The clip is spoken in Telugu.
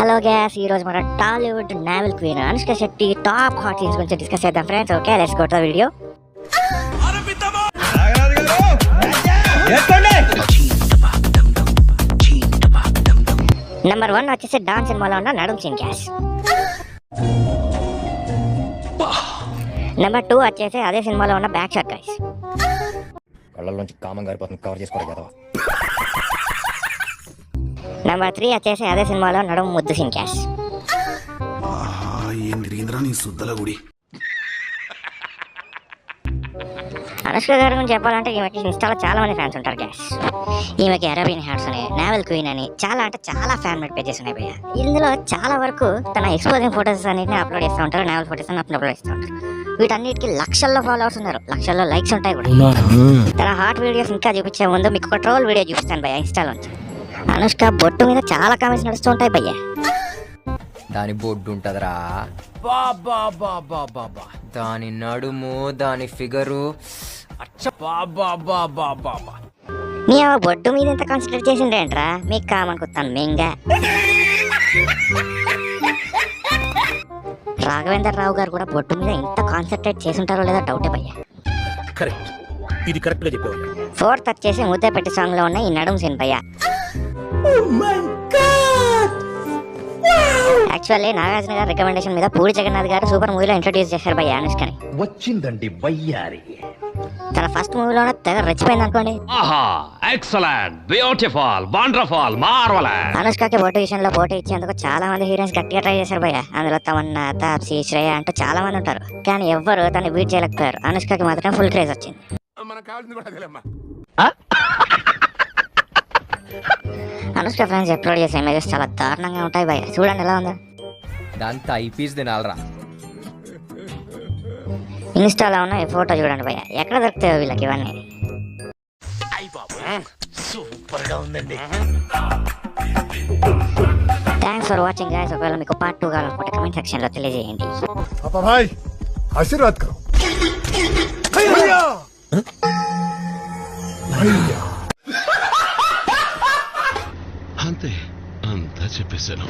హలో గ్యాస్, ఈ రోజు మన Tollywood navel queen Anushka Shetty top hot scenes గురించి డిస్కస్ చేద్దాం friends. Okay, let's go to the video. Number 1 వచ్చేసి డాన్స్ సినిమాలో ఉన్న నడుం సీన్ గ్యాస్. నెంబర్ 2 వచ్చేసి అదే సినిమాలో ఉన్న బ్యాక్ షాట్ గైస్. కళ్ళలోంచి కామం గారిపోతుంది, కవర్ చేసుకోవాలి కదా. నెంబర్ 3 వచ్చేసి అదే సినిమాలో నడుం ముద్దు సీన్ గ్యాస్. అనుష్క గారి గురించి చెప్పాలంటే ఈమెకి ఇన్స్టాలో చాలా మంది ఫ్యాన్స్ ఉంటారు గ్యాస్. ఈమెకి అరేబియన్ హార్ట్స్ అని, నావెల్ క్వీన్ అని చాలా అంటే చాలా ఫ్యాన్ మేడ్ పేజెస్ ఉన్నాయి భయ్య. ఇందులో చాలా వరకు తన ఎక్స్పోజింగ్ ఫొటోస్ అన్నింటినీ అప్లోడ్ చేస్తూ ఉంటారు, నావెల్ ఫొటోస్ అని అప్లోడ్ చేస్తూ ఉంటారు. వీటన్నిటికి లక్షల్లో ఫాలోవర్స్ ఉన్నారు, లక్షల్లో లైక్స్ ఉంటాయి కూడా. తన హాట్ వీడియోస్ ఇంకా చూపించే ముందు మీకు ఒక ట్రోల్ వీడియో చూపిస్తాను భయ్య ఇన్స్టాలోంచి. అనుష్క బొట్టు మీద చాలా కామెంట్స్ నడుస్తూ ఉంటాయి భయ్య. దాని బొడ్డు ఉంటదరా బాబా బాబా బాబా, దాని నడుము, దాని ఫిగరు బాబా. నీ ఆ బొడ్డు మీద ఎంత కాన్సన్ట్రేట్ చేసిండ్రేంట్రా, మీకు కామనుకుంటాను మింగా. రాఘవేంద్ర రావు గారు కూడా బొడ్డు మీద ఇంత కాన్సన్ట్రేట్ చేసుంటారో లేదో డౌటే భయ్య. కరెక్ట్, ఇది కరెక్ట్ గా చెప్పావు. 4th వచ్చేసి ముద్దే పెట్టి సాంగ్ లో ఉన్న ఈ నడుం సీన్ భయ్య. యాక్చువల్లీ నాగార్జున గారి రికమెండేషన్ మీద పూరి జగన్నాథ్ గారు సూపర్ మూవీలో ఇంట్రొడ్యూస్ చేశారు భయ్య అనుష్కని. వచ్చిందండి వయ్యారి. తన ఫస్ట్ మూవీలోనే తెగ రెచ్చిపోయింది అనుకోండి. Excellent, beautiful, wonderful, marvellous. అనుష్కకి బొట్టు విషయంలో పోటీ ఇచ్చేందుకు చాలా మంది హీరోయిన్స్ గట్టిగా ట్రై చేశారు భయ్య. అందులో తమన్నా, తాప్సీ, శ్రేయ అంటూ చాలా మంది ఉంటారు, కానీ ఎవ్వరు దాన్ని బీట్ చేయలేకపోయారు. అనుష్కకి మాత్రం ఫుల్ క్రేజ్ వచ్చింది. అనుష్క ఫ్రెండ్స్ అప్లోడ్ చేసే ఇమేజెస్ చాలా దారుణంగా ఉంటాయి భయ్య, చూడండి ఎలా ఉందో. దాంతో ఐపీస్ తినాలరా. ఇన్స్టాలో ఉన్న ఈ ఫోటో చూడండి భయ్య, ఎక్కడ దొరుకుతాయో వీళ్ళకి ఇవన్నీ. Thanks for watching guys. ఒకవేళ మీకు పార్ట్ 2 కావాలనుకుంటే కమెంట్ సెక్షన్ లో తెలియజేయండి. ఆశీర్వాద్ కరో. అంతే, అంతా చెప్పేశాను.